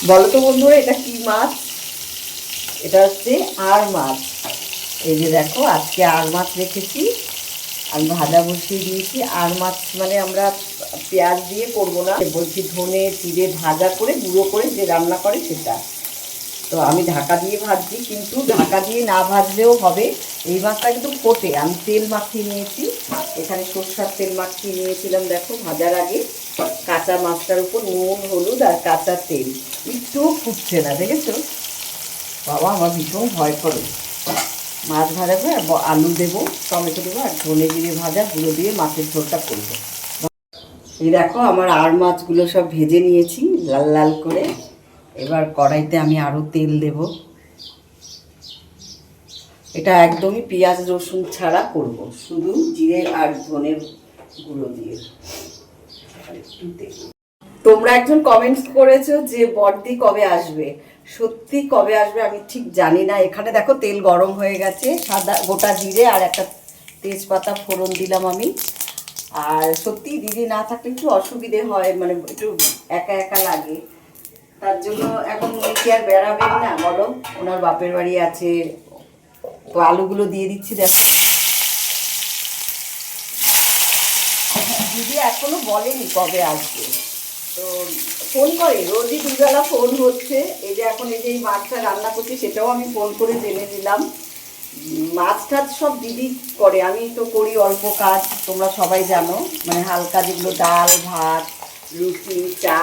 বলো তো বন্ধুরা, এটা কি মাছ? এটা হচ্ছে আর মাছ। এই যে দেখো, আজকে আর মাছ রেখেছি, আমি ভাজা বসিয়ে দিয়েছি। আর মাছ মানে আমরা পেঁয়াজ দিয়ে করবো না, বলছি ধনে জিরে ভাজা করে গুঁড়ো করে যে রান্না করে সেটা। তো আমি ঢাকা দিয়ে ভাজছি, কিন্তু ঢাকা দিয়ে না ভাজলেও হবে। এই মাছটা কিন্তু ফোটে। আমি তেল মাখিয়ে নিয়েছি, এখানে সরষার তেল মাখিয়ে নিয়েছিলাম দেখো ভাজার আগে। কাঁচা মাছটার উপর নুন হলুদ আর কাঁচা তেল, একটুও ফুটছে না, দেখেছো? বাবা, আমার ভীষণ ভয় করে। মাছ ভাজা করে আলু দেবো, টমেটো দেবো, আর ধনে জিরে ভাজা গুঁড়ো দিয়ে মাছের ঝোলটা করবো। এই দেখো, আমার আর মাছগুলো সব ভেজে নিয়েছি লাল লাল করে। এবার কড়াইতে আমি আরও তেল দেব। এটা একদমই পেঁয়াজ রসুন ছাড়া করব, শুধু জিরে আর ধনের গুঁড়ো দিয়ে। তোমরা একজন কমেন্টস করেছো যে বড়দি কবে আসবে। সত্যি কবে আসবে আমি ঠিক জানি না। এখানে দেখো তেল গরম হয়ে গেছে, সাদা গোটা জিরে আর একটা তেজপাতা ফোড়ন দিলাম আমি। আর সত্যি দিদি না থাকলে একটু অসুবিধে হয়, মানে একটু একা একা লাগে। তার জন্য এখন উনি কি আর বেড়াবেন না বলো, ওনার বাপের বাড়ি আছে। তো আলুগুলো দিয়ে দিচ্ছি দেখো। দিদি এখনো বলেনি কবে আসবে। তো ফোন করে রোজই দুবেলা ফোন হচ্ছে। এই যে এখন এই যে এই মাছটা রান্না করছি, সেটাও আমি ফোন করে জেনে দিলাম। মাছ টাছ সব দিদি করে, আমি তো করি অল্প কাজ, তোমরা সবাই জানো। মানে হালকা যেগুলো ডাল ভাত রুটি চা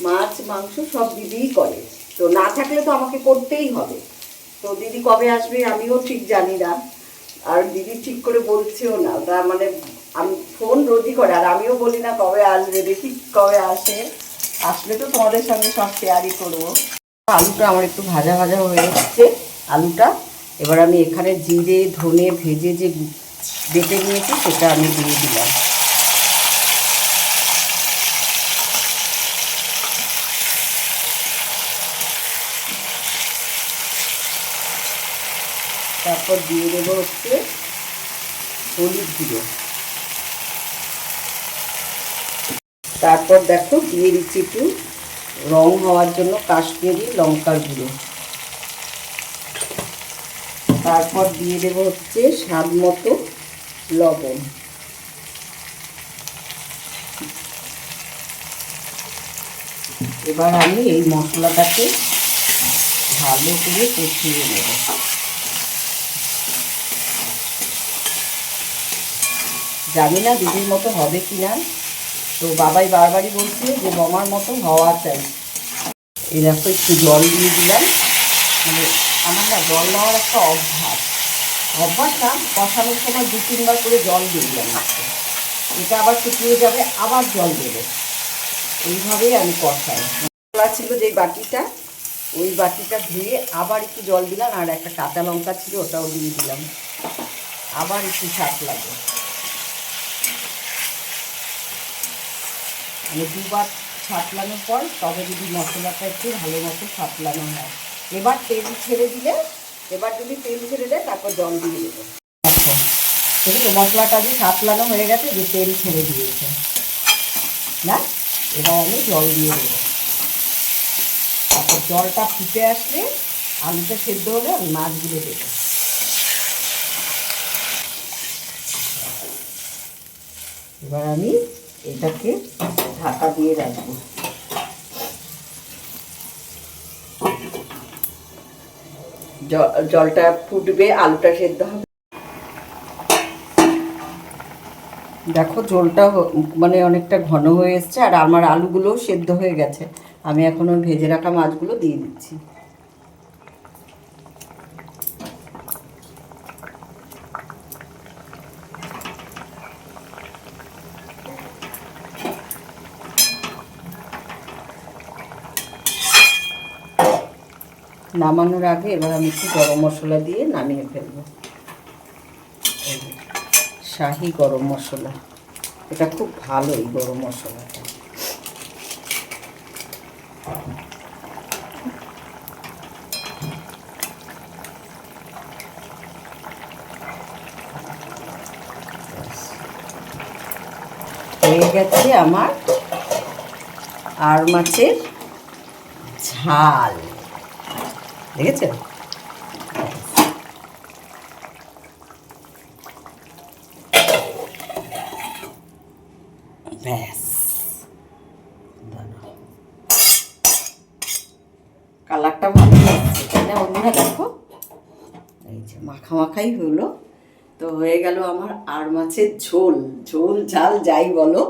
মাছ মাংস সব দিদিই করে। তো না থাকলে তো আমাকে করতেই হবে। তো দিদি কবে আসবে আমিও ঠিক জানি না, আর দিদি ঠিক করে বলছেও না। তা মানে আমি ফোন রোজই করে, আর আমিও বলি না কবে আসবে, দেখি কবে আসে। আসলে তো তোমাদের সঙ্গে সব শেয়ারই করবো। আলুটা আমার একটু ভাজা ভাজা হয়ে এসছে আলুটা। এবার আমি এখানে জিরে ধনে ভেজে যে বেটে নিয়েছি সেটা আমি দিয়ে দিলাম। তারপর দিয়ে দেবো হচ্ছে হলুদ গুঁড়ো। তারপর দেখো দিয়ে দিচ্ছি একটু রং হওয়ার জন্য কাশ্মীরি লঙ্কার গুঁড়ো। তারপর দিয়ে দেবো হচ্ছে স্বাদ মতো লবণ। এবার আমি এই মশলাটাকে ভালো করে কষিয়ে নেব। জানি না দিদির মতো হবে কি না, তো বাবাই বারবারই বলছিল যে বমার মতো হওয়া চাই। এই দেখো একটু জল দিয়ে দিলাম। মানে আমার না জল দেওয়ার একটা অভ্যাস। অভ্যাস না, কষানোর সময় 2-3 বার করে জল দিয়ে দিলাম। এটা আবার শুকিয়ে যাবে, আবার জল দেবো। এইভাবেই আমি কষাই। মশলা ছিল যে বাটিটা, ওই বাটিটা ধুয়ে আবার একটু জল দিলাম, আর একটা কাঁচা লঙ্কা ছিল ওটাও দিয়ে দিলাম। আবার একটু স্বাদ লাগে। মানে দুবার ছাতলানোর পর তবে যদি মশলাটা একটু ভালো মতো ছাতলানো হয়। এবার তেল ছেড়ে দিলে, এবার যদি তেল ছেড়ে দেয় তারপর জল দিয়ে দেবো। আচ্ছা, দেখো তো মশলাটা যে ছাতলানো হয়ে গেছে, যে তেল ছেড়ে দিয়েছে না। এবার আমি জল দিয়ে দেবো। তারপর জলটা ফুটে আসলে আলুটা সেদ্ধ হলে আমি মাছগুলো দেবো। এবার আমি এটাকে ঢাকা দিয়ে রাখবো। জলটা ফুটবে, আলুটা সেদ্ধ হবে। দেখো ঝোলটা মানে অনেকটা ঘন হয়ে এসছে, আর আমার আলুগুলোও সেদ্ধ হয়ে গেছে। আমি এখন ওই ভেজে রাখা মাছগুলো দিয়ে দিচ্ছি। নামানোর আগে এবার আমি একটু গরম মশলা দিয়ে নামিয়ে ফেলবো। শাহি গরম মশলা, এটা খুব ভালো এই গরম মশলাটা। হয়ে গেছে আমার আর মাছের ঝাল, দেখেছো? ব্যাস, কালারটা ভালো লাগছে তাই না বন্ধুরা? দেখো এই যে মাখা মাখাই হলো। তো হয়ে গেল আমার আর মাছের ঝোল, ঝোল ঝাল যাই বলো।